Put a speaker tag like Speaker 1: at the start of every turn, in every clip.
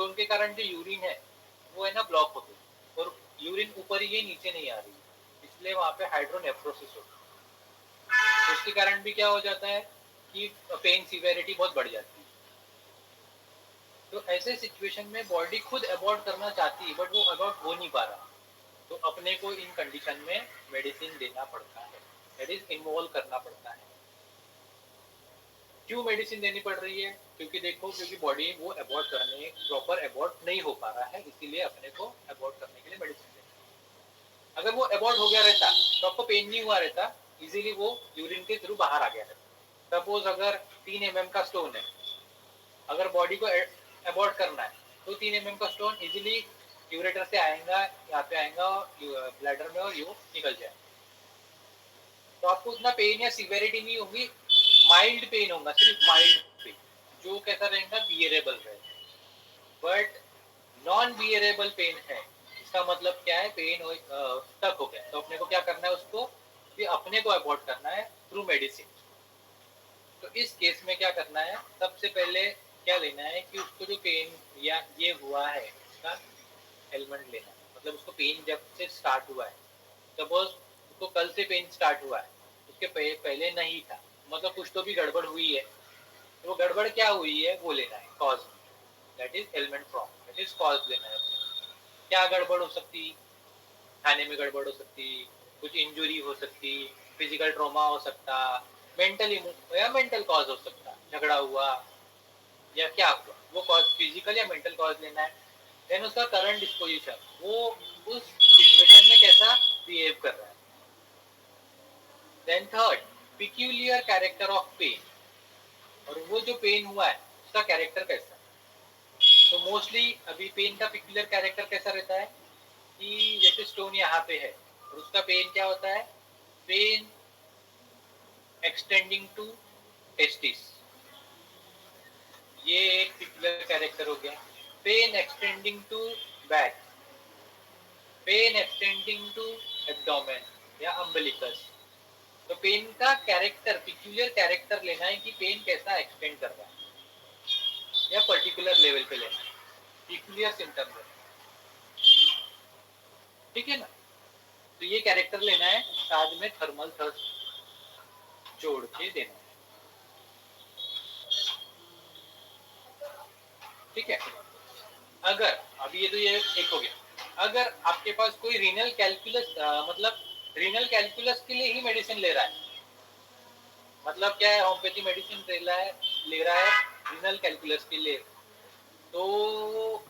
Speaker 1: Stone के कारण जो यूरिन है वो है ना ब्लॉक होती है और यूरिन ऊपर ही है, नीचे नहीं आ रही, इसलिए वहाँ पे हाइड्रोनेफ्रोसिस होती है। उसके कारण भी क्या हो जाता है कि पेन सीवेरिटी बहुत बढ़ जाती है। तो ऐसे सिचुएशन में बॉडी खुद अबॉर्ट करना चाहती है बट वो अबॉर्ट हो नहीं पा रहा, तो अपने को इन कंडीशन में मेडिसिन देना पड़ता है, दैट इज इन्वॉल्व करना पड़ता है। क्यों मेडिसिन देनी पड़ रही है? क्योंकि देखो, क्योंकि बॉडी वो अबॉर्ट करने प्रॉपर अबॉर्ट नहीं हो पा रहा है, इसीलिए अपने को अबॉर्ट करने के लिए मेडिसिन देनी। अगर वो अबॉर्ट हो गया रहता तो आपको पेन नहीं हुआ रहता, इजीली वो यूरिन के थ्रू बाहर आ गया रहता। सपोज अगर 3 mm का स्टोन है, अगर बॉडी को अबॉर्ट करना है तो 3 mm का स्टोन इजीली यूरेटर से आएगा, यहाँ पे आएगा ब्लैडर में और यू निकल जाए, तो आपको उतना पेन या सिवियरिटी नहीं होगी, माइल्ड पेन होगा, सिर्फ माइल्ड पेन, जो कैसा रहेगा, बियरेबल रहेगा। बट नॉन बियरेबल पेन है, इसका मतलब क्या है, पेन स्टक हो गया, तो अपने को क्या करना है, उसको कि अपने को अवॉइड करना है थ्रू मेडिसिन। तो इस केस में क्या करना है, सबसे पहले क्या लेना है कि उसको जो पेन या ये हुआ है उसका एलिमेंट लेना है, मतलब उसको पेन जब से स्टार्ट हुआ है, सपोज उसको कल से पेन स्टार्ट हुआ है, उसके पहले नहीं था, मतलब कुछ तो भी गड़बड़ हुई है, तो वो गड़बड़ क्या हुई है वो लेना है, cause, that is element from, that is cause लेना है। क्या गड़बड़ हो सकती, खाने में गड़बड़ हो सकती, कुछ इंजुरी हो सकती, फिजिकल ट्रॉमा हो सकता, मेंटल कॉज हो सकता, झगड़ा हुआ या क्या हुआ, वो कॉज फिजिकल या मेंटल कॉज लेना है। देन उसका करंट डिस्पोजिशन, वो उस सिचुएशन में कैसा बिहेव कर रहा है। Then third, peculiar character of pain, और वो जो पेन हुआ है उसका कैरेक्टर कैसा। तो मोस्टली अभी पेन का पिक्यूलियर कैरेक्टर कैसा रहता है कि जैसे स्टोन यहाँ पे है और उसका पेन क्या होता है, पेन एक्सटेंडिंग टू टेस्टिस, ये एक पिक्यूलियर कैरेक्टर हो गया। Pain extending to back, pain extending to abdomen या अम्बिलिकस। तो पेन का कैरेक्टर, पिक्यूलियर कैरेक्टर लेना है कि पेन कैसा एक्सटेंड कर रहा है या पर्टिकुलर लेवल पे लेना है, पिक्यूलियर सिम्टम है, ठीक है ना। तो ये कैरेक्टर लेना है, साथ में थर्मल थ्रस्ट जोड़ के देना है, ठीक है। अगर अभी ये तो ये एक हो गया, अगर आपके पास कोई रीनल कैलकुलस, मतलब रीनल कैलकुलस के लिए ही मेडिसिन ले रहा है, मतलब क्या है, होम्योपैथी मेडिसिन ले रहा है रीनल कैलकुलस के लिए, तो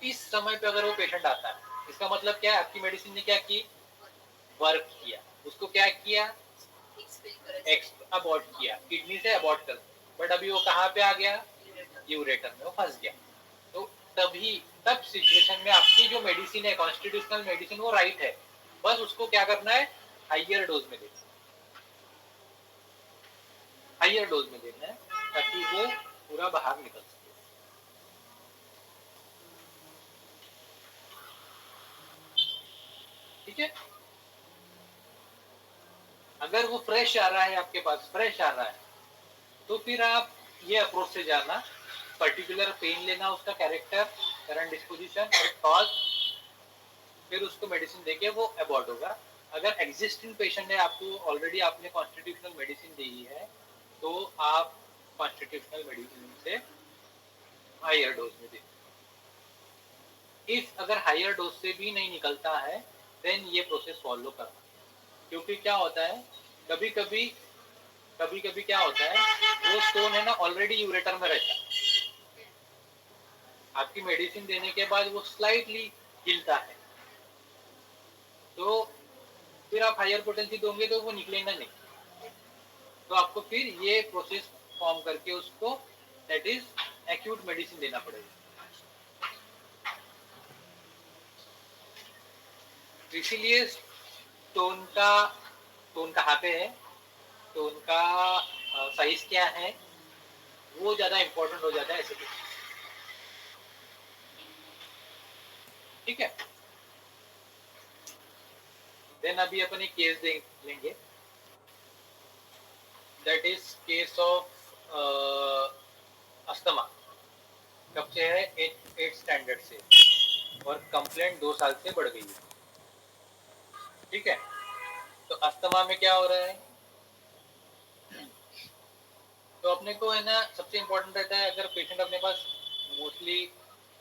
Speaker 1: इस समय पे अगर वो पेशेंट आता है, इसका मतलब क्या है, आपकी मेडिसिन ने क्या की, वर्क किया, उसको क्या किया, अबॉर्ट किया, किडनी से अबॉर्ट कर, बट अभी वो कहाँ पे आ गया, यूरेटर में वो फंस गया। तो तब सिचुएशन में आपकी जो मेडिसिन है, कॉन्स्टिट्यूशनल मेडिसिन, वो राइट है, बस उसको क्या करना है, हाइयर डोज में देना, हाइयर डोज में देना है ताकि वो पूरा बाहर निकल सके, ठीक है। अगर वो फ्रेश आ रहा है, आपके पास फ्रेश आ रहा है, तो फिर आप ये अप्रोच से जाना, पर्टिकुलर पेन लेना, उसका कैरेक्टर, करंट डिस्पोजिशन और कॉज, फिर उसको मेडिसिन देके वो अबॉर्ट होगा। अगर एग्जिस्टिंग पेशेंट है, आपको ऑलरेडी आपने कॉन्स्टिट्यूशनल मेडिसिन दी है, तो आप कॉन्स्टिट्यूशनल मेडिसिन से हायर डोज में दें। इफ अगर हायर डोज से भी नहीं निकलता है, देन ये प्रोसेस फॉलो करना, क्योंकि क्या होता है, कभी कभी क्या होता है, वो स्टोन है ना ऑलरेडी यूरेटर में रहता है, आपकी मेडिसिन देने के बाद वो स्लाइटली हिलता है, तो फिर आप हायर पोटेंसी दोगे तो वो निकलेगा नहीं, तो आपको फिर ये प्रोसेस फॉर्म करके उसको, दैट इज एक्यूट मेडिसिन देना पड़ेगा। इसीलिए स्टोन कहाँ पे है, स्टोन का साइज क्या है, वो ज्यादा इंपॉर्टेंट हो जाता है ऐसे, ठीक है। देन अभी अपन एक केस लेंगे, that is case of asthma. कब से है, 8 स्टैंडर्ड से और कंप्लेंट 2 साल से बढ़ गई है। ठीक है, तो अस्थमा में क्या हो रहा है, तो अपने को है ना सबसे इम्पोर्टेंट रहता है, अगर पेशेंट अपने पास मोस्टली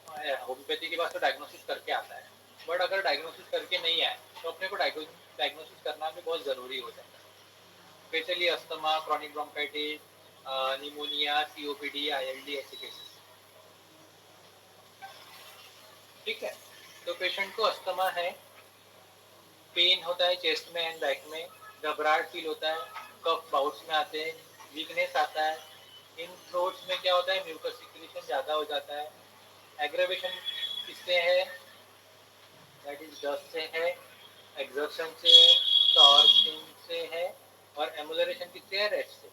Speaker 1: होम्योपैथी के पास तो डायग्नोसिस करके आता है, बट अगर डायग्नोसिस करके नहीं आए तो अपने को डायग्नोसिस करना भी बहुत ज़रूरी हो जाता है, specially asthma, chronic bronchitis, pneumonia, COPD, ILD ऐसे केसेस। ठीक है, तो पेशेंट को अस्थमा है, पेन होता है चेस्ट में एंड बैक में, घबराहट फील होता है, कफ बाउट्स में आते हैं, वीकनेस आता है, इन थ्रोट्स में क्या होता है, म्यूकस सिक्रीशन ज़्यादा हो जाता है, एग्रेवेशन किससे है, दैट इज डस्ट से है, एक्सर्शन से है, टॉर्सिंग से है, और एमुलरेशन किससे है, रेस्ट से।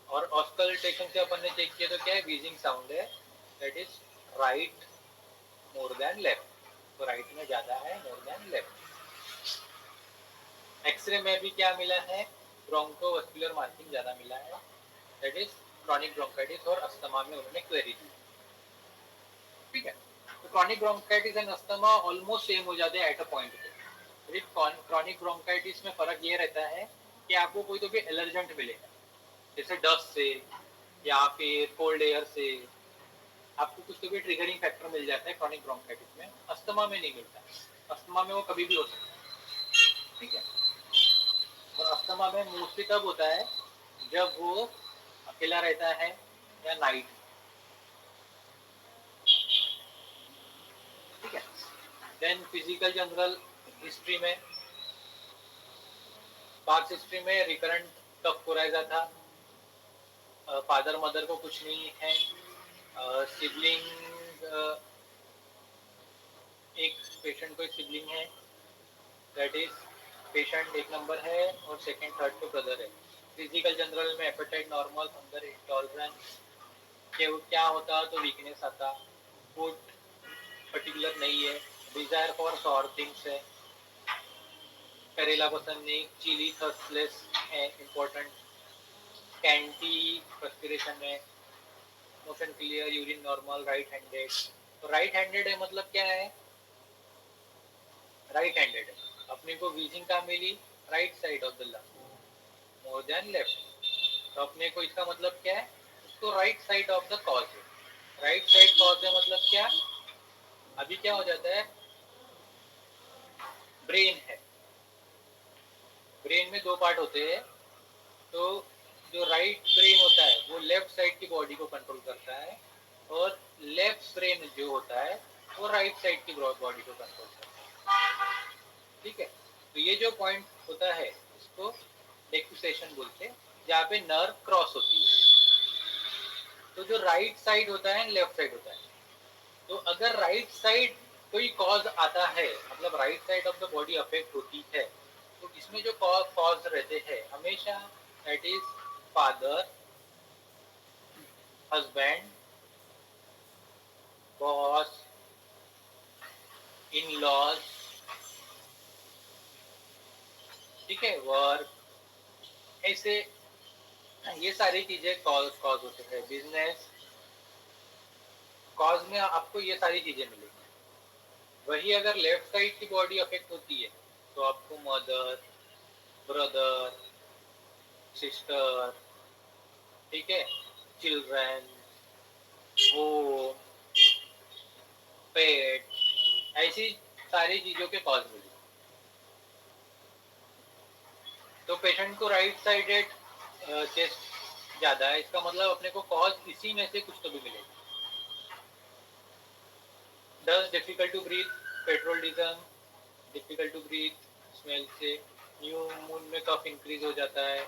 Speaker 1: और ऑस्कल्टेशन से अपन ने चेक किया तो क्या है, वीजिंग साउंड है, that is right more than left, तो राइट में ज़्यादा है मोर देन लेफ्ट। एक्सरे में भी क्या मिला है, ब्रोंकोवास्कुलर मार्किंग ज़्यादा मिला है, दैट इज क्रॉनिक ब्रोंकाइटिस और अस्थमा में उन्होंने क्वेरी दी। ठीक है, तो chronic bronchitis and asthma almost same हो जाते हैं एट अ पॉइंट पे। क्रॉनिक ब्रोंकाइटिस में फर्क ये रहता है कि आपको कोई तो भी एलर्जेंट मिलेगा, जैसे डस्ट से या फिर कोल्ड एयर से, आपको कुछ तो भी ट्रिगरिंग फैक्टर मिल जाता है क्रॉनिक ब्रोंकाइटिस में, अस्थमा में नहीं मिलता। अस्थमा में वो कभी भी हो सकता है। ठीक है, और अस्थमा में मोस्टली तब होता है जब वो अकेला रहता है या नाइट। ठीक है, देन फिजिकल जनरल हिस्ट्री में, पास्ट हिस्ट्री में रिकरेंट कफ कोराइजा था, फादर मदर को कुछ नहीं है, सिबलिंग, एक पेशेंट को एक सिबलिंग है, दैट इज पेशेंट एक नंबर है और सेकंड थर्ड को ब्रदर है। फिजिकल जनरल में एपेटाइट नॉर्मल, हंगर इंटॉलरेंस, क्या होता तो वीकनेस आता, फूड पर्टिकुलर नहीं है, डिजायर फॉर सॉर थिंग्स है, करेला पसंद नहीं, चिली थर्स्टलेस है इम्पोर्टेंट, कैंटी पर्सपिरेशन है, motion clear, urine normal, right handed. तो राइट हैंडेड है मतलब क्या है, राइट हैंडेड है, अपने को वीजिंग का मिली right side of the lung more than left, तो अपने को इसका मतलब क्या है, इसको right side of the cause है, राइट साइड कॉज है मतलब क्या, अभी क्या हो जाता है, ब्रेन है, ब्रेन में दो पार्ट होते हैं, तो जो राइट ब्रेन होता है वो लेफ्ट साइड की बॉडी को कंट्रोल करता है, और लेफ्ट ब्रेन जो होता है वो राइट साइड की बॉडी को कंट्रोल करता है। ठीक है, तो ये जो पॉइंट होता है इसको डेक्यूसेशन बोलते हैं, जहाँ पे नर्व क्रॉस होती है। तो जो राइट साइड होता है लेफ्ट साइड होता है, तो अगर राइट साइड कोई कॉज आता है, मतलब right side of the body affect होती है, तो इसमें जो कॉज रहते हैं हमेशा, that is father, husband, boss, in laws, ठीक है, वर्क, ऐसे ये सारी चीजें कॉज होते हैं, बिजनेस, कॉज में आपको ये सारी चीजें मिलेगी। वही अगर लेफ्ट साइड की बॉडी अफेक्ट होती है तो आपको मदर, ब्रदर, सिस्टर, ठीक है, चिल्ड्रन, होम, पेट, ऐसी सारी चीजों के कॉज मिलेगी। तो पेशेंट को राइट साइडेड चेस्ट ज्यादा है, इसका मतलब अपने को कॉज इसी में से कुछ तो भी मिलेगा। डस्ट डिफिकल्ट टू ब्रीथ, पेट्रोलिज्म, डिफिकल्ट टू ब्रीथ स्मेल से, न्यू मून में कफ इंक्रीज हो जाता है,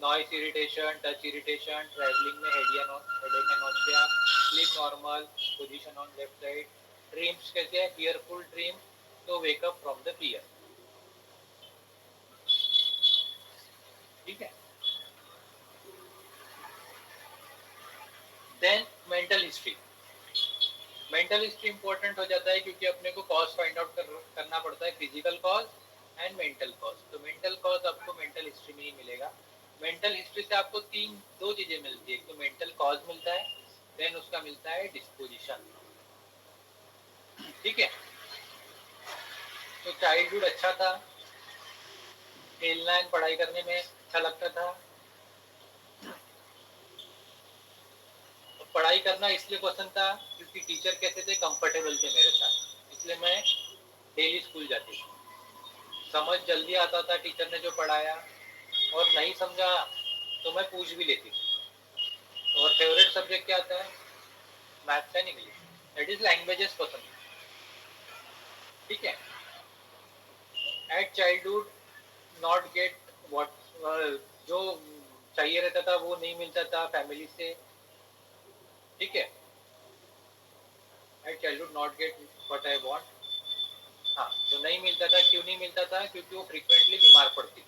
Speaker 1: noise irritation, touch irritation, travelling में headache and nausea, sleep normal, position on left side, dreams कैसे है, फियरफुल ड्रीम, तो वेकअप फ्रॉम द फियर। ठीक है, then mental history, mental history important हो जाता है क्योंकि अपने को कॉज फाइंड आउट करना पड़ता है, physical cause and mental cause. तो मेंटल कॉज आपको मेंटल हिस्ट्री में ही मिलेगा। मेंटल हिस्ट्री से आपको दो चीजें मिलती है, एक तो मेंटल कॉज मिलता है, देन उसका मिलता है डिस्पोजिशन। ठीक है, तो चाइल्डहुड अच्छा था, खेलना एंड पढ़ाई करने में अच्छा लगता था। पढ़ाई करना इसलिए पसंद था क्योंकि टीचर कैसे थे, कंफर्टेबल थे मेरे साथ, इसलिए मैं डेली स्कूल जाती थी। समझ जल्दी आता था टीचर ने जो पढ़ाया, और नहीं समझा तो मैं पूछ भी लेती थी। और फेवरेट सब्जेक्ट क्या था? Maths and English, that is languages पसंद है। ठीक है, at childhood not get what जो चाहिए रहता था वो नहीं मिलता था फैमिली से। ठीक है, at childhood not get what I want. हाँ, जो नहीं मिलता था, क्यों नहीं मिलता था? क्योंकि वो फ्रिक्वेंटली बीमार पड़ती थी।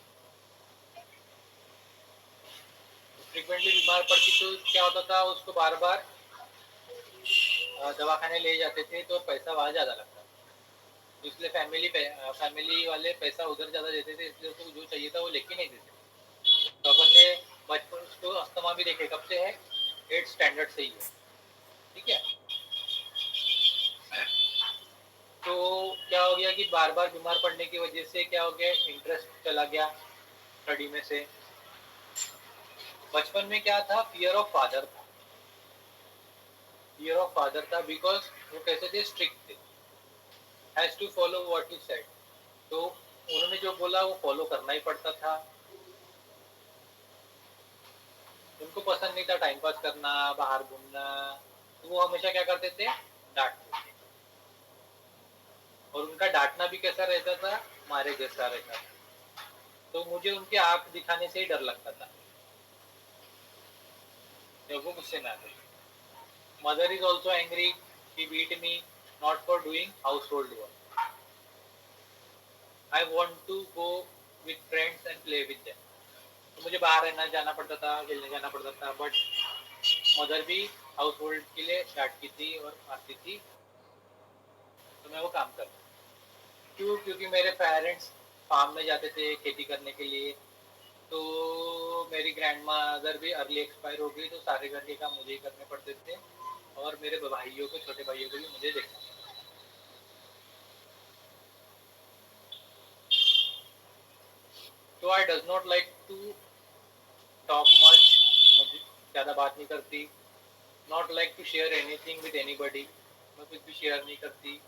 Speaker 1: फ्रिक्वेंटली बीमार पड़ती तो क्या होता था, उसको बार बार दवाखाने ले जाते थे तो पैसा वहाँ ज़्यादा लगता था, इसलिए फैमिली वाले पैसा उधर ज़्यादा देते थे, इसलिए उसको जो चाहिए था वो लेके नहीं देते। तो अपन ने बचपन उसको अस्थमा भी देखे, कब से है? 8th स्टैंडर्ड से ही है। ठीक है, तो क्या हो गया कि बार बार बीमार पड़ने की वजह से क्या हो गया, इंटरेस्ट चला गया स्टडी में से। बचपन में क्या था, फियर ऑफ फादर था। फियर ऑफ फादर था बिकॉज वो कैसे थे, स्ट्रिक्ट थे, has to follow what he said. तो उन्होंने जो बोला वो फॉलो करना ही पड़ता था। उनको पसंद नहीं था टाइम पास करना, बाहर घूमना, तो वो हमेशा क्या करते थे, डांटते थे। और उनका डांटना भी कैसा रहता था, मारे जैसा रहता था। तो मुझे उनके आंख दिखाने से ही डर लगता था जब वो गुस्से में आते थे। Mother is also angry, she beat me not for doing household work. I want to go with friends and play with them. तो मुझे बाहर रहना जाना पड़ता था, खेलने जाना पड़ता था, बट मदर भी हाउस होल्ड के लिए डांटती थी और मारती थी, तो मैं वो काम करता। क्यों? क्योंकि मेरे पेरेंट्स फार्म में जाते थे खेती करने के लिए, तो मेरी ग्रैंड मदर भी अर्ली एक्सपायर हो गई, तो सारे घर के काम मुझे ही करने पड़ते थे, और मेरे भाइयों को, छोटे भाइयों को भी मुझे देखना था। तो I does not like to talk much, मुझे ज़्यादा बात नहीं करती। Not like to share anything with anybody, मैं कुछ भी शेयर नहीं करती।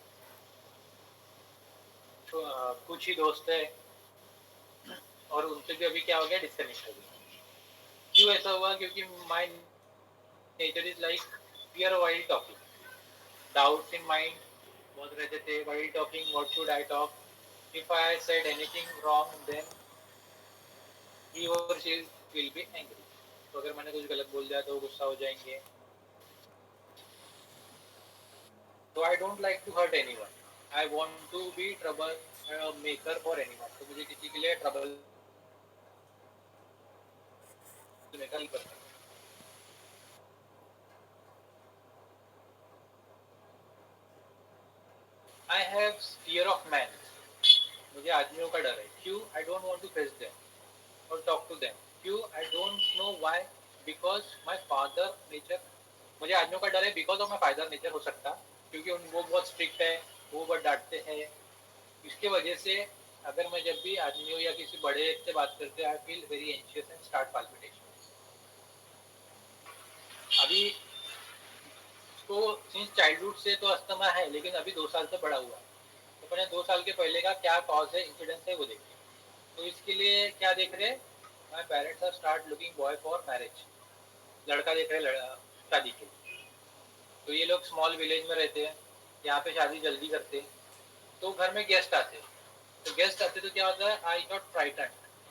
Speaker 1: तो कुछ ही दोस्त है, और उनसे भी अभी क्या हो गया, डिस्कनेक्ट हो गया। क्यों ऐसा हुआ? क्योंकि my nature is like fear while talking, doubts in mind बहुत रहते थे, while talking, what should I talk, if I said anything wrong then he और शी विल बी एंग्री। तो अगर मैंने कुछ गलत बोल दिया तो वो गुस्सा हो जाएंगे। तो I don't like to hurt anyone, I want to be trouble maker for anyone. तो मुझे किसी के लिए ट्रबल मेकर ही पसंद है। I have fear of man, मुझे आदमियों का डर है। क्यों? I don't want to face them और टॉक टू देम। क्यों? I don't know why, because my father nature. मुझे आदमियों का डर है because of my father nature, हो सकता क्योंकि वो बहुत स्ट्रिक्ट है, वो बहुत डांटते हैं। इसके वजह से अगर मैं जब भी आदमियों या किसी बड़े से बात करते हैं, I feel very anxious and start palpitation. अभी उसको सिंस चाइल्डहुड से तो अस्थमा है, लेकिन अभी 2 साल से बड़ा हुआ है, तो मैंने 2 साल के पहले का क्या कॉज है, इंसिडेंस है, वो देखिए। तो इसके लिए क्या देख रहे, my parents are start looking boy for marriage, लड़का देख रहे शादी के लिए। तो ये लोग स्मॉल विलेज में रहते हैं, यहाँ पे शादी जल्दी करते हैं, तो घर में गेस्ट आते हैं। तो गेस्ट आते तो क्या होता है, I got frighten,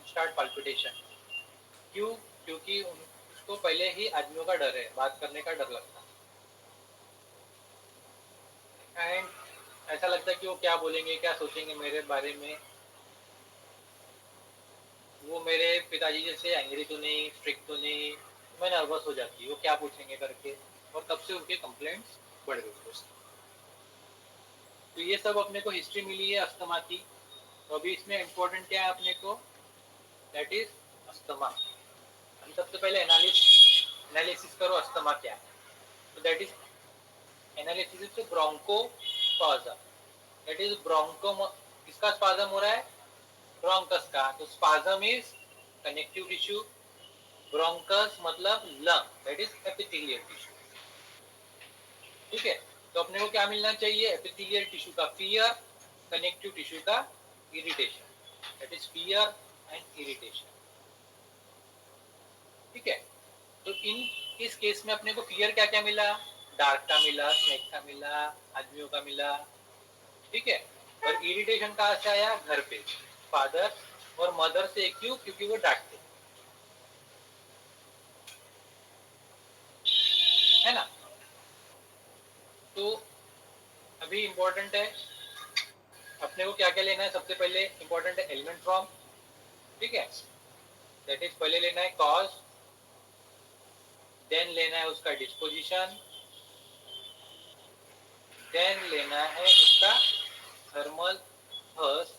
Speaker 1: start palpitation. क्यों? क्योंकि उसको पहले ही आदमियों का डर है, बात करने का डर लगता है, एंड ऐसा लगता है कि वो क्या बोलेंगे, क्या सोचेंगे मेरे बारे में। वो मेरे पिताजी जैसे एंग्री तो नहीं, स्ट्रिक्ट तो नहीं, मैं नर्वस हो जाती, वो क्या पूछेंगे करके, और तब से उनके कंप्लेंट्स बढ़ गई। तो ये सब अपने को हिस्ट्री मिली है अस्थमा की। तो अभी इसमें इम्पोर्टेंट क्या है अपने को, दैट इज अस्थमा। हम सबसे पहले एनालिसिस करो अस्थमा क्या है। So that is एनालिसिस से ब्रोंकोस्पाज्म, दैट इज ब्रोंको, किसका स्पाज्म हो रहा है? ब्रोंकस का। तो spasm is connective tissue, bronchus मतलब lung, that is epithelial tissue. ठीक है, तो अपने को क्या मिलना चाहिए? एपिथेलियल टिश्यू का फियर, कनेक्टिव टिश्यू का irritation, that is fear and irritation. ठीक है, तो इस केस में अपने को फियर क्या क्या मिला? डार्क का मिला, स्नेक का मिला, आदमियों का मिला। ठीक है, और इरिटेशन कहाँ से आया? घर पे, फादर और मदर से। क्यों? क्योंकि वो डांटते, है ना। तो अभी इंपॉर्टेंट है अपने को क्या क्या लेना है। सबसे पहले इंपॉर्टेंट है एलिमेंट फ्रॉम। ठीक है, दैट इज पहले लेना है कॉज, देन लेना है उसका डिस्पोजिशन, देन लेना है उसका थर्मल फर्स्ट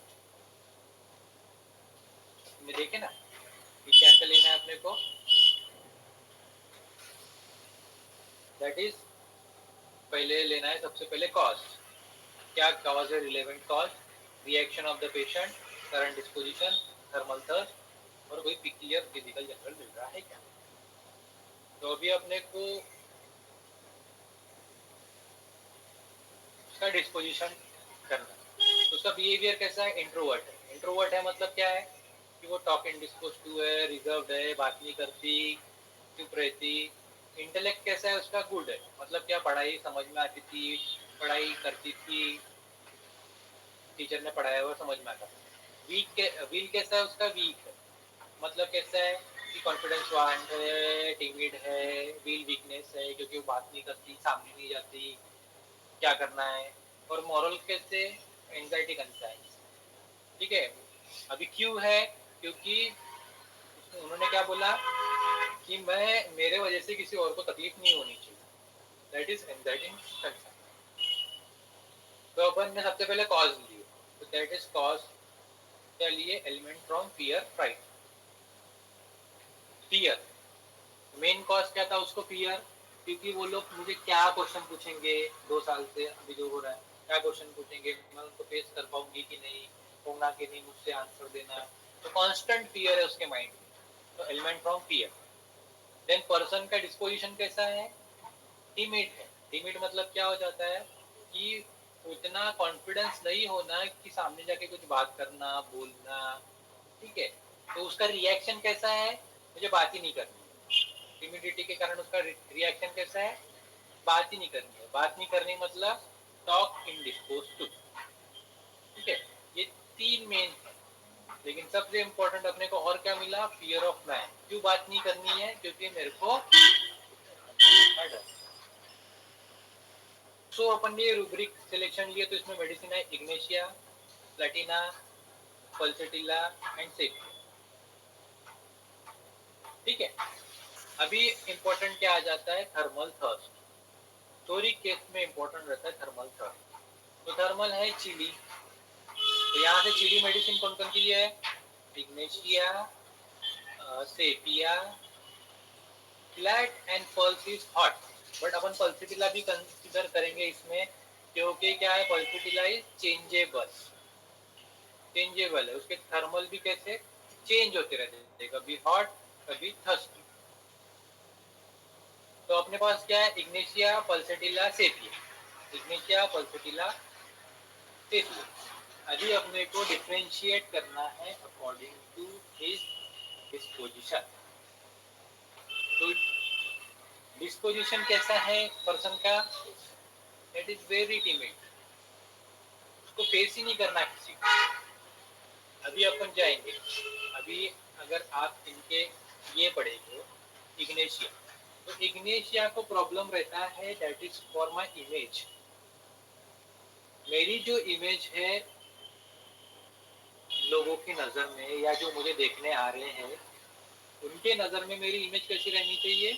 Speaker 1: में। देखे ना ये क्या क्या लेना है अपने को। दैट इज पहले लेना है सबसे पहले कॉज। क्या कॉज है? Relevant cause, reaction of the patient, current disposition, thermal thirst, और कोई पिक्यूलियर फिजिकल जनरल मिल रहा है क्या। तो अभी अपने को उसका डिस्पोजिशन करना है। तो उसका बिहेवियर कैसा है? इंट्रोवर्ट है। इंट्रोवर्ट है मतलब क्या है कि वो टॉक इंडिस्पोज टू है, रिजर्व्ड है, बात नहीं करती, चुप रहती। इंटेलेक्ट कैसा है उसका? गुड है, मतलब क्या पढ़ाई समझ में आती थी, पढ़ाई करती थी, टीचर ने पढ़ाया हुआ समझ में आता। व्हील कैसा है उसका? वीक है, मतलब कैसा है कि कॉन्फिडेंस वांट है, टिमिड है, व्हील वीकनेस है क्योंकि वो बात नहीं करती, सामने नहीं जाती, क्या करना है। और मॉरल कैसे? Anxiety conscience. ठीक है, अभी क्यों है? क्योंकि उन्होंने क्या बोला कि मैं, मेरे वजह से किसी और को तकलीफ नहीं होनी चाहिए, दैट इज एंजाइटी कंसाइंस। तो अपन ने सबसे पहले कॉज लिए, तो दैट इज कॉज क्या लिए? Element from fear, fright. Fear, main cause क्या था उसको? फियर, क्योंकि वो लोग मुझे क्या क्वेश्चन पूछेंगे, 2 साल से अभी जो हो रहा है, क्या क्वेश्चन पूछेंगे, मैं उनको फेस कर पाऊंगी कि नहीं, होगा कि नहीं मुझसे आंसर देना। तो कांस्टेंट फियर है उसके माइंड में, तो element from fear. Then person का डिस्पोजिशन कैसा है? टिमिड है। टिमिड मतलब क्या हो जाता है कि उतना कॉन्फिडेंस नहीं होना कि सामने जाके कुछ बात करना, बोलना। ठीक है, तो उसका रिएक्शन कैसा है? मुझे बात ही नहीं करनी। टिमिडिटी के कारण उसका रिएक्शन कैसा है? बात ही नहीं करनी है। बात नहीं करनी मतलब टॉक इंडिस्पोज टू। ठीक है, ये 3 मेन है। लेकिन सबसे इंपॉर्टेंट अपने को और क्या मिला? Fear of man. क्यों बात नहीं करनी है? क्योंकि मेरे को डर। सो अपन ने रूब्रिक सिलेक्शन लिए, तो इसमें मेडिसिन है ignatia, platina, pulsatilla and sepia. ठीक है, अभी इंपॉर्टेंट क्या आ जाता है? Thermal thirst. थोरिक केस में इंपॉर्टेंट रहता है थर्मल थर्स्ट। तो थर्मल है चिली, तो यहाँ से चिली मेडिसिन कौन कौन की है? Ignatia, sepia, flat and pulse is hot. But अपन पल्सिटिला भी कंसिडर करेंगे इसमें, क्योंकि क्या है? पल्सिटिला इज चेंजेबल, चेंजेबल है, उसके थर्मल भी कैसे चेंज होते रहते हैं, कभी हॉट कभी थर्स्टी। तो अपने पास क्या है? Ignatia, pulsatilla, sepia. Ignatia, pulsatilla, sepia. अभी अपने को डिफरेंशिएट करना है अकॉर्डिंग टू हिज डिस्पोजिशन। तो डिस्पोजिशन कैसा है पर्सन का? इट इज वेरी टिमिड, उसको फेस ही नहीं करना किसी को। अभी अपन जाएंगे, अभी अगर आप इनके ये पढ़ेंगे इग्नेशिया, तो इग्नेशिया को प्रॉब्लम रहता है that is for my image. मेरी जो इमेज है लोगों की नज़र में, या जो मुझे देखने आ रहे हैं उनके नज़र में, मेरी इमेज कैसी रहनी चाहिए?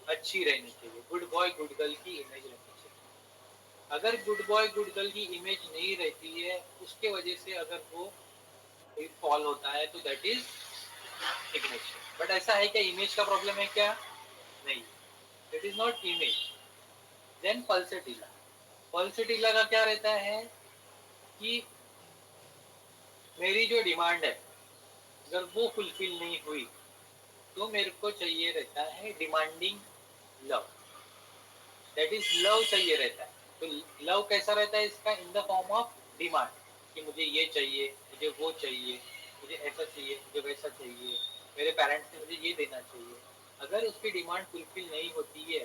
Speaker 1: अच्छी रहनी चाहिए, गुड बॉय गुड गर्ल की इमेज रहनी चाहिए। अगर गुड बॉय गुड गर्ल की इमेज नहीं रहती है, उसके वजह से अगर वो फॉल होता है, तो दैट इज इग्नेशिया। बट ऐसा है क्या इमेज का प्रॉब्लम है क्या? नहीं, it is not image. Then pulsatilla. Pulsatilla का क्या रहता है कि मेरी जो डिमांड है अगर वो फुलफिल नहीं हुई तो मेरे को चाहिए रहता है demanding love, that is love चाहिए रहता है। तो लव कैसा रहता है इसका, इन द फॉर्म ऑफ डिमांड, कि मुझे ये चाहिए, मुझे वो चाहिए, मुझे ऐसा चाहिए, मुझे वैसा चाहिए, मेरे पेरेंट्स ने मुझे ये देना चाहिए। अगर उसकी डिमांड फुलफिल नहीं होती है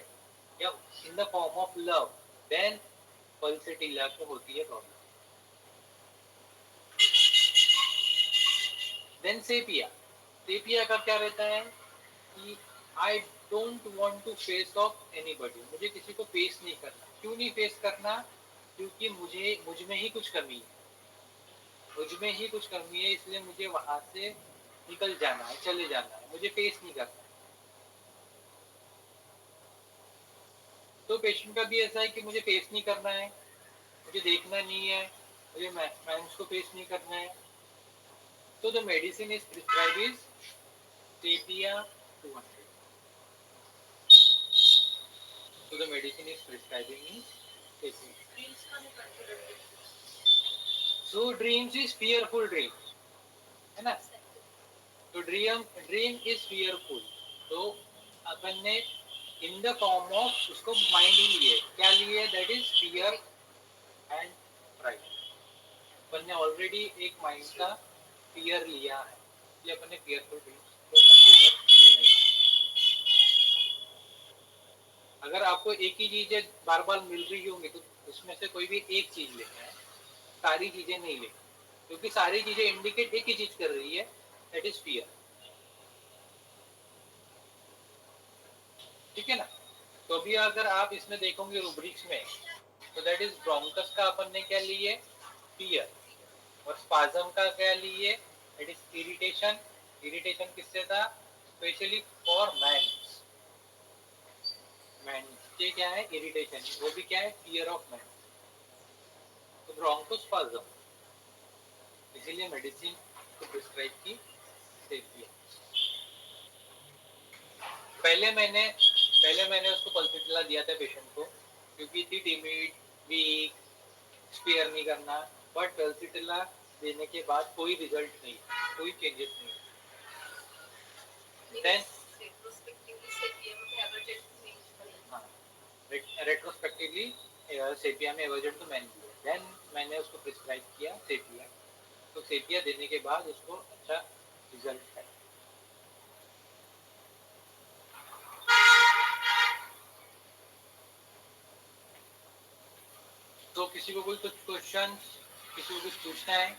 Speaker 1: या in the form of love, then pulsatilla को होती है प्रॉब्लम। Then sepia. सेपिया का क्या रहता है कि I don't want to face of anybody, मुझे किसी को फेस नहीं करना। क्यों नहीं फेस करना, क्योंकि मुझ में ही कुछ कमी है, मुझ में ही कुछ कमी है, इसलिए मुझे वहां से निकल जाना है, चले जाना है, मुझे फेस नहीं करना है। तो पेशेंट का भी ऐसा है कि मुझे फेस नहीं करना है, मुझे देखना नहीं है, मुझे मैंस को फेस नहीं करना है। तो the medicine is prescribe is sepia 200। So the medicine is prescribing is sepia. So dreams is fearful dream, है ना। तो ड्रीम इज fearful, तो अपन ने इन द फॉर्म ऑफ उसको माइंड ही लिए, क्या लिए, that is fear and fright. अपन ने ऑलरेडी एक माइंड का फियर लिया है, इसलिए अपन ने fearful dreams को कंसीडर नहीं। अगर आपको एक ही चीजें बार बार मिल रही होंगी तो उसमें से कोई भी एक चीज लेना है, सारी चीजें नहीं लेनी, क्योंकि सारी चीजें इंडिकेट एक ही चीज कर रही है, दैट इज फियर। ठीक है ना। तो अभी अगर आप इसमें देखोगे रूब्रिक्स में, तो दैट इज ब्रोंकस का अपन ने क्या लिए, फियर, और स्पाज्म का क्या लिए, दैट इज इरिटेशन। इरिटेशन किससे था, स्पेशली फॉर मैन, मैन के क्या है इरिटेशन, वो भी क्या है फियर ऑफ मैन। तो ब्रोंकोस्पाज्म, इसीलिए मेडिसिन को प्रिस्क्राइब की सेपिया। पहले मैंने उसको पल्सेटिला दिया था पेशेंट को, क्योंकि थी टिमिड, वीक, स्पेयर नहीं करना, बट पल्सेटिला देने के बाद कोई रिजल्ट नहीं, कोई चेंजेस नहीं। देन रेट्रोस्पेक्टिवली सेपिया में एवर्जेंट तो मैंने दिया, देन मैंने उसको प्रिस्क्राइब किया सेपिया। तो सेपिया देने के बाद उसको अच्छा रिजल्ट है। तो किसी को कोई कुछ क्वेश्चन, किसी को कुछ पूछना है?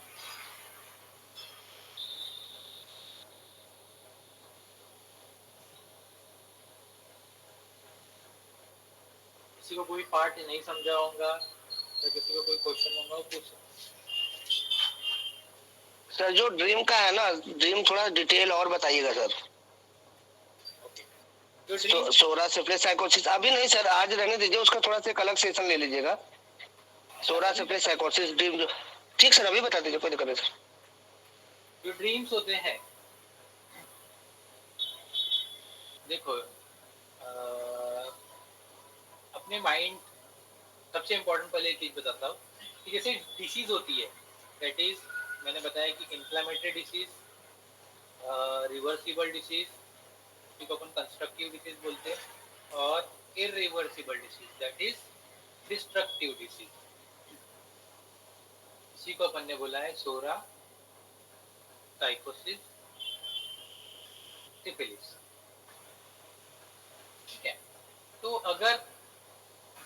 Speaker 1: किसी को कोई पार्ट नहीं समझा होगा या किसी को कोई क्वेश्चन होगा वो पूछ।
Speaker 2: सर जो ड्रीम का है ना, ड्रीम थोड़ा डिटेल और बताइएगा सर। तो सोरा सिफिलिस साइकोसिस अभी नहीं सर, आज रहने दीजिए, उसका थोड़ा सा एक अलग सेशन ले लीजिएगा। सोरा सिफिलिस साइकोसिस ड्रीम जो, ठीक सर अभी बता दीजिए, कोई दिक्कत नहीं सर।
Speaker 1: जो ड्रीम्स होते हैं, देखो अपने माइंड, सबसे इम्पोर्टेंट पहले एक चीज बताता हूँ कि जैसे डिसीज होती है, दैट इज मैंने बताया कि इन्फ्लेमेटरी डिसीज, रिवर्सिबल डिसीज, जिसको अपन कंस्ट्रक्टिव डिसीज बोलते हैं, और irreversible disease, that is destructive disease. इसी को अपन ने बोला है सोरा, साइकोसिस, सिफिलिस। ठीक है। तो अगर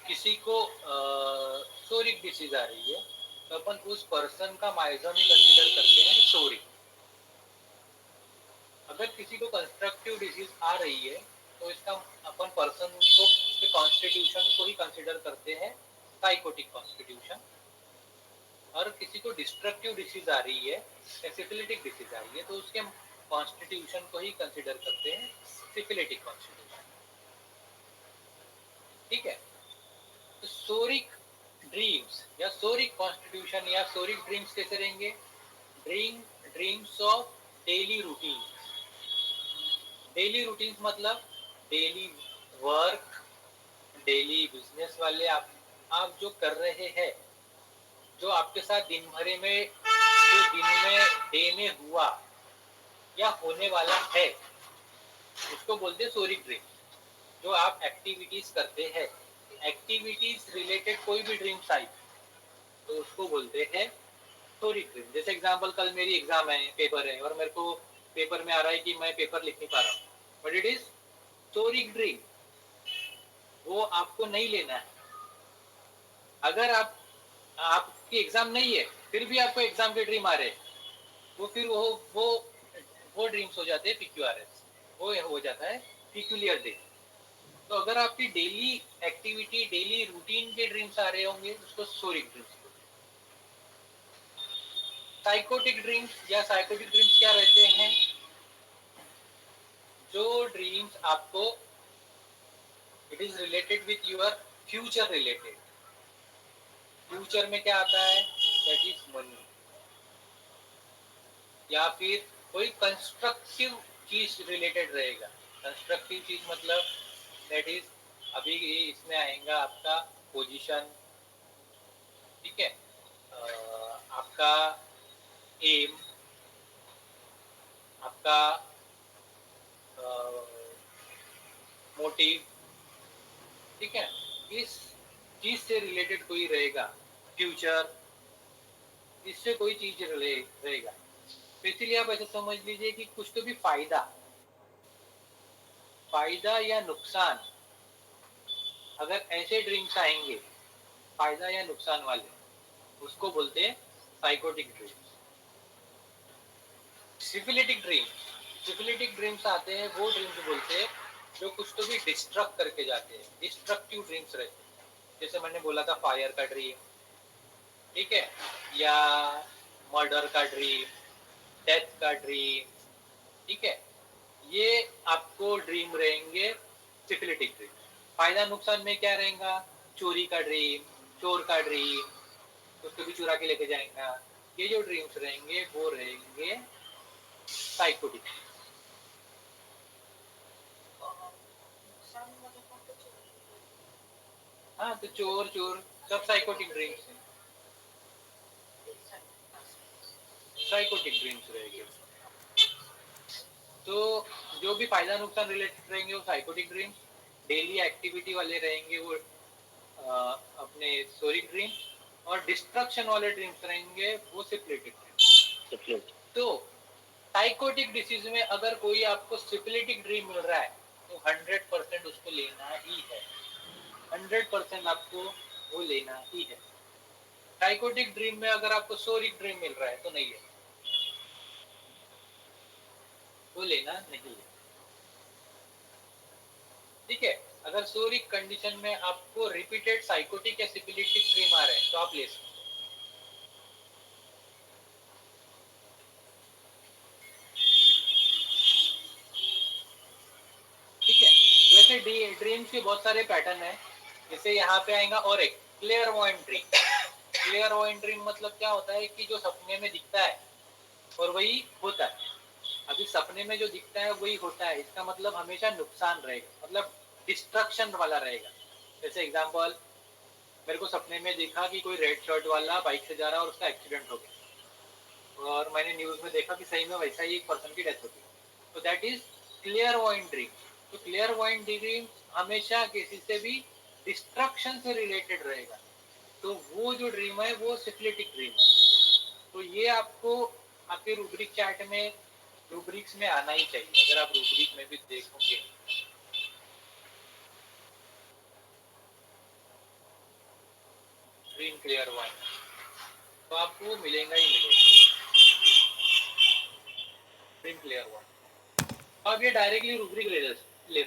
Speaker 1: किसी को सोरिक डिसीज आ रही है तो अपन उस पर्सन का माइजम ही कंसीडर करते हैं सोरिक। अगर किसी को कंस्ट्रक्टिव डिसीज आ रही है तो इसका अपन पर्सन को, उसके कॉन्स्टिट्यूशन को ही कंसीडर करते हैं साइकोटिक कॉन्स्टिट्यूशन। और किसी को डिस्ट्रक्टिव डिसीज आ रही है, सिफिलिटिक डिसीज आ रही है, तो उसके कॉन्स्टिट्यूशन को ही कंसीडर करते हैं सिफिलिटिक कॉन्स्टिट्यूशन। ठीक है। तो सोरिक ड्रीम्स या सोरिक कॉन्स्टिट्यूशन या सोरिक ड्रीम्स कैसे रहेंगे, dreams of daily routine. Daily routine मतलब डेली वर्क, डेली बिजनेस वाले आप जो कर रहे हैं, जो आपके साथ दिन भरे में, जो दिन में डे में हुआ या होने वाला है, उसको बोलते हैं सोरिक ड्रीम। जो आप एक्टिविटीज करते हैं, एक्टिविटीज रिलेटेड कोई भी ड्रीम्स आई तो उसको बोलते हैं सोरिक ड्रीम। जैसे एग्जांपल, कल मेरी एग्जाम है, पेपर है, और मेरे को पेपर में आ रहा है कि मैं पेपर लिख नहीं पा रहा हूँ, बट इट इज सोरिक ड्रीम। वो आपको नहीं लेना है। अगर आपकी एग्जाम नहीं है फिर भी आपको एग्जाम के ड्रीम आ रहे हैं, वो फिर वो ड्रीम्स हो जाते हैं PQRS, वो हो जाता है पिक्यूलियर ड्रीम। तो अगर आपकी डेली एक्टिविटी, डेली रूटीन के ड्रीम्स आ रहे होंगे, उसको सोरिक ड्रीम्स। साइकोटिक ड्रीम्स या साइकोटिक ड्रीम्स क्या रहते हैं? जो ड्रीम्स आपको, it is related with your future related. Future में क्या आता है? दैट इज मनी, या फिर कोई कंस्ट्रक्टिव चीज रिलेटेड रहेगा। कंस्ट्रक्टिव चीज मतलब दैट इज, अभी इसमें आएगा आपका पोजीशन, ठीक है, आपका एम, आपका मोटिव, ठीक है, इस चीज से रिलेटेड कोई रहेगा। फ्यूचर, इससे कोई चीज रहेगा। तो इसीलिए आप ऐसे समझ लीजिए कि कुछ तो भी फायदा या नुकसान, अगर ऐसे ड्रीम्स आएंगे फायदा या नुकसान वाले, उसको बोलते हैं psychotic dreams. Syphilitic dreams, syphilitic dreams आते हैं, वो ड्रीम्स बोलते हैं जो कुछ तो भी डिस्ट्रक्ट करके जाते हैं, डिस्ट्रक्टिव ड्रीम्स रहते हैं। जैसे मैंने बोला था फायर का ड्रीम, ठीक है, या मर्डर का ड्रीम, डेथ का ड्रीम, ठीक है, ये आपको ड्रीम रहेंगे सिफिलिटिक ड्रीम। फायदा नुकसान में क्या रहेगा? चोरी का ड्रीम, चोर का ड्रीम, उसको भी चुरा के लेके जाएगा, ये जो ड्रीम्स रहेंगे वो रहेंगे साइकोटिक। हाँ, तो चोर चोर सब साइकोटिक ड्रीम्स हैं, साइकोटिक ड्रीम्स रहेंगे। तो जो भी फायदा नुकसान रिलेटेड रहेंगे वो साइकोटिक ड्रीम्स, डेली एक्टिविटी वाले रहेंगे वो अपने सोरिक ड्रीम, और डिस्ट्रक्शन वाले ड्रीम्स रहेंगे वो सिफिलिटिक ड्रीम। तो साइकोटिक डिसीज में अगर कोई आपको सिफिलिटिक ड्रीम मिल रहा है तो 100% उसको लेना ही है, 100% आपको वो लेना ही है। साइकोटिक ड्रीम में अगर आपको सोरिक ड्रीम मिल रहा है तो नहीं है, वो लेना नहीं है, ठीक है। अगर सोरिक कंडीशन में आपको रिपीटेड साइकोटिक या सिफिलिटिक ड्रीम आ रहे हैं तो आप ले सकते हैं, ठीक है। वैसे ड्रीम्स के बहुत सारे पैटर्न है, जैसे यहाँ पे आएगा और एक क्लियरवॉयंट ड्रीम। क्लियरवॉयंट ड्रीम मतलब क्या होता है कि जो सपने में दिखता है और वही होता है। अभी सपने में जो दिखता है वही होता है, इसका मतलब हमेशा नुकसान रहेगा, मतलब डिस्ट्रक्शन वाला रहेगा। जैसे एग्जांपल, मेरे को सपने में देखा कि कोई रेड शर्ट वाला बाइक से जा रहा है और उसका एक्सीडेंट हो गया, और मैंने न्यूज में देखा कि सही में वैसा ही एक पर्सन की डेथ हो गई। तो दैट इज क्लियरवॉयंट ड्रीम। तो क्लियरवॉयंट ड्रीम हमेशा किसी से भी डिस्ट्रक्शन से रिलेटेड रहेगा, तो वो जो ड्रीम है वो सिफिलिटिक ड्रीम है। तो ये आपको आपके रूब्रिक चार्ट में, रूब्रिक्स में आना ही चाहिए। अगर आप रूब्रिक में भी देखोगे, ड्रीम क्लियरवॉयंट, तो आपको मिलेगा ही मिलेगा ड्रीम क्लियरवॉयंट। अब ये डायरेक्टली रूब्रिक ले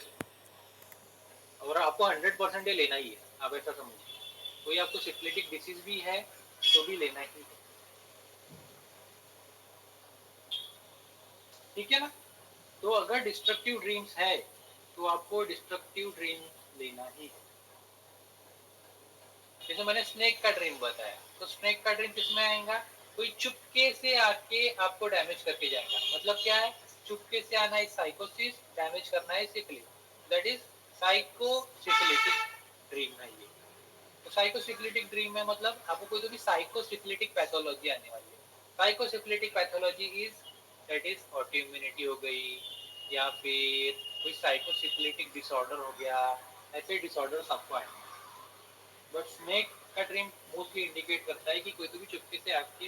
Speaker 1: और आपको 100% ये लेना ही है, आप ऐसा समझिए। कोई आपको सिफिलिटिक डिसीज भी है तो भी लेना ही है, ठीक है ना। तो अगर डिस्ट्रक्टिव ड्रीम्स है तो आपको डिस्ट्रक्टिव ड्रीम लेना ही है। जैसे मैंने स्नेक का ड्रीम बताया, तो स्नेक का ड्रीम किसमें आएगा? कोई चुपके से आके आपको डैमेज करके जाएगा। मतलब क्या है? चुपके से आना है साइकोसिस, डैमेज करना है syphilis, that is psycho syphilitic dream है ये। तो साइकोसिक्लिटिक ड्रीम में मतलब आपको कोई तो भी साइकोसिक्लिटिक पैथोलॉजी आने वाली है। साइकोसिक्लिटिक pathology is that is autoimmunity हो गई या फिर कोई साइकोसिक्लिटिक डिसऑर्डर हो गया, ऐसे डिसऑर्डर आपको आएंगे। बट स्नेक का ड्रीम मोस्टली इंडिकेट करता है कि कोई तो भी चुपके से आपकी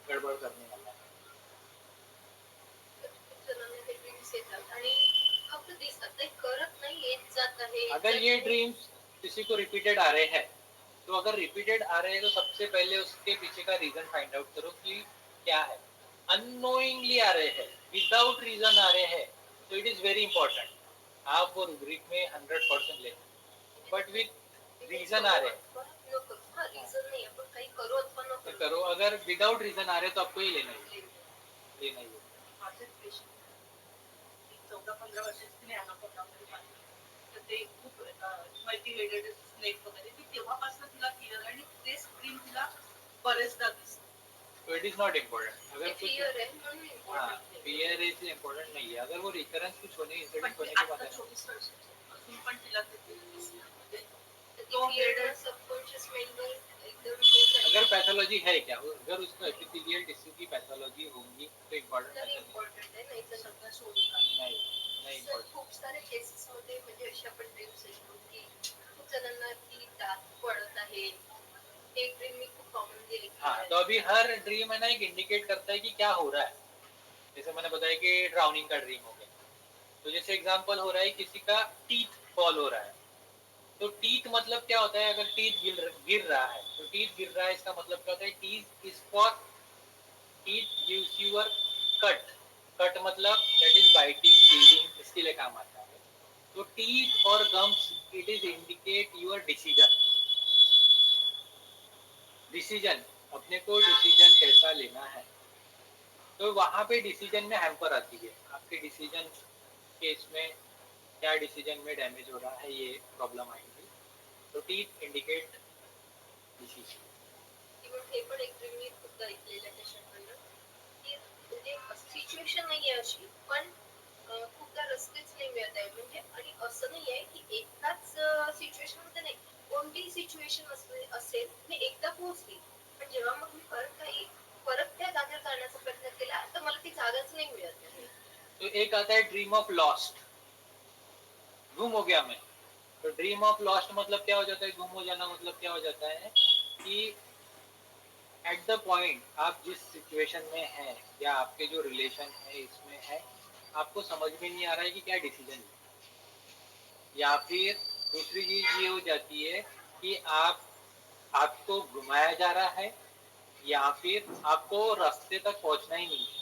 Speaker 1: गड़बड़ करने वाला है। अगर ये ड्रीम्स किसी को रिपीटेड आ रहे हैं, तो अगर रिपीटेड आ रहे हैं तो सबसे पहले उसके पीछे का रीजन फाइंड आउट करो कि क्या है। अननोइंगली आ रहे हैं, विदाउट रीजन आ रहे हैं, तो इट इज वेरी इंपॉर्टेंट, आप वो रूब्रिक में 100% ले। बट विथ रीजन आ रहे हैं तो करो, अगर विदाउट रीजन आ रहे तो आपको ही लेना ही लेना ही।
Speaker 3: 14-15 वर्षाची नेहा पोटामध्ये पाहिजे तर ते खूप मल्टीहेडेड स्नेक वगैरे ती तेव्हापासून तिला क्लिअर आणि ते स्क्रीन तिला बरेचदा दिसतं.
Speaker 1: तो इट इज नॉट इम्पोर्टेंट। अगर कुछ
Speaker 3: फियर है म्हणून इम्पॉर्टंट
Speaker 1: फियर इज इम्पोर्टेंट नहीं है। अगर वो रिकरेंस कुछ होने इंसिडेंट
Speaker 3: पण
Speaker 1: होने
Speaker 3: ती
Speaker 1: के बाद
Speaker 3: आता
Speaker 1: है
Speaker 3: 24 वर्षाची असून पण तिला ते दिसतं. म्हणजे तो हेडेड सबकॉन्शियस मेंबर एकदम
Speaker 1: अगर पैथोलॉजी है क्या, अगर उसको एपिथेलियल टिश्यू की पैथोलॉजी होगी तो इम्पोर्टेंट
Speaker 3: आहे नाही तर सगळं सोडून
Speaker 1: नहीं नहीं इम्पोर्टेंट।
Speaker 3: खूप सारे केसेस मध्ये म्हणजे अशा पण ड्रीम्स येतो की खूप जणांना की दात पडत आहे, एक ड्रीम मी खूप कॉमनली ऐकली
Speaker 1: हाँ,
Speaker 3: आहे.
Speaker 1: तो अभी हर ड्रीम है ना एक इंडिकेट करता है कि क्या हो रहा है। जैसे मैंने बताया कि ड्राउनिंग का ड्रीम हो गया, तो जैसे एग्जांपल हो रहा है किसी का टीथ फॉल हो रहा है, तो टीथ मतलब क्या होता है, अगर टीथ गिर रहा है तो टीथ गिर रहा है इसका मतलब क्या होता है, teeth is for teeth gives you a cut, cut मतलब दैट इज बाइटिंग चीजिंग, इसके लिए काम आता है। तो टीथ और gums it is indicate your decision, decision अपने को डिसीजन कैसा लेना है। तो वहां पे डिसीजन में हैम्पर आती है, आपके डिसीजन के इसमें क्या डिसीजन में डैमेज हो रहा है, ये प्रॉब्लम आएगी। तो टीथ इंडिकेट डिसीजन।
Speaker 3: इव्हन हे पण एक ड्रीम मी खूपदा ऐकलेलं आहे त्याच्याकडनं की म्हणजे सिच्युएशन नाही आहे अशी पण खूपदा रस्तेच नाही मिळत आहे म्हणजे आणि असं नाही आहे की एकाच सिच्युएशन मध्ये नाही, कोणतीही सिच्युएशन असेल मी एकदा पोहोचली पण जेव्हा मग मी परत त्या जागेवर जाण्याचा प्रयत्न केला तर मला ती जागाच नाही मिळत आहे.
Speaker 1: तो एक आता है ड्रीम ऑफ लॉस्ट, गुम हो गया मैं। तो ड्रीम ऑफ लॉस्ट मतलब क्या हो जाता है, गुम हो जाना मतलब क्या हो जाता है कि एट द पॉइंट आप जिस सिचुएशन में हैं या आपके जो रिलेशन है इसमें है, आपको समझ में नहीं आ रहा है कि क्या डिसीजन है। या फिर दूसरी चीज ये हो जाती है कि आपको घुमाया जा रहा है या फिर आपको रास्ते तक पहुंचना ही नहीं है,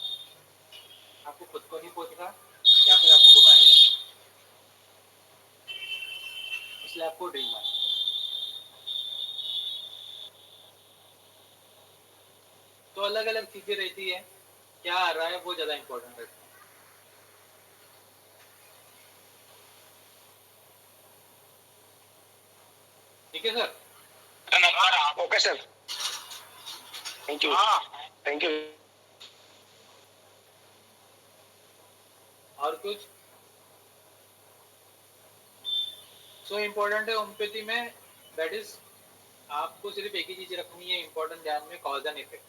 Speaker 1: आपको खुद को नहीं पहुंच रहा या फिर आपको घुमाया जा रहा है, इसलिए आपको ड्रीम आया। तो अलग अलग चीजें रहती है, क्या आ रहा है वो ज्यादा इम्पोर्टेंट रहता है। ठीक है sir.
Speaker 2: Okay sir, thank you thank you.
Speaker 1: और कुछ सो इम्पोर्टेंट है होम्योपैथी में, दैट इज आपको सिर्फ एक ही चीज रखनी है इम्पोर्टेंट ध्यान में, कॉज एंड इफेक्ट।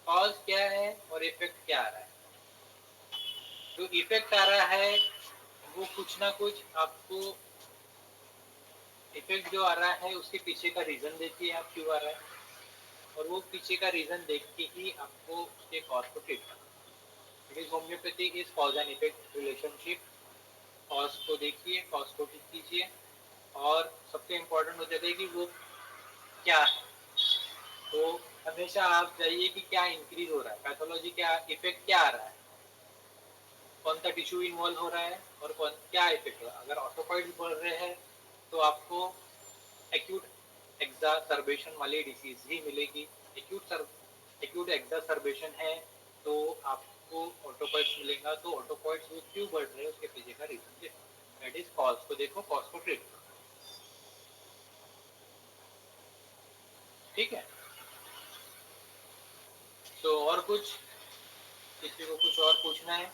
Speaker 1: कॉज क्या है और इफेक्ट क्या आ रहा है। जो इफेक्ट आ रहा है वो कुछ ना कुछ आपको, इफेक्ट जो आ रहा है उसके पीछे का रीजन देखिए आप क्यों आ रहा है, और वो पीछे का रीजन देख के ही आपको उसके कॉज को ट्रीट करना। It is homeopathy is cause and effect relationship. Cause को देखिए, कॉज को ठीक कीजिए, और सबसे इम्पोर्टेंट हो जाता है कि वो क्या है। तो हमेशा आप जाइए कि क्या इंक्रीज हो रहा है, पैथोलॉजी क्या, इफेक्ट क्या आ रहा है, कौन सा टिश्यू इन्वॉल्व हो रहा है और कौन क्या इफेक्ट हो रहा है। अगर ऑर्थोपॉइड्स बढ़ रहे हैं तो आपको एक्यूट एक्सासर्बेशन वाली डिसीज ही मिलेगी। एक्यूट एक्सासर्बेशन है तो आपको ऑर्थोपॉइड्स मिलेगा। तो ऑर्थोपॉइड्स वो क्यों बढ़ रहे हैं उसके पीछे का रीजन देखो, दैट इज कॉज को देखो, कॉज को ट्रीट करो। ठीक है। तो और कुछ, किसी को कुछ और पूछना है?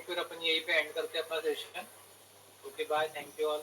Speaker 1: फिर अपन यहीं पे एंड करते हैं अपना session. Okay bye, thank you all.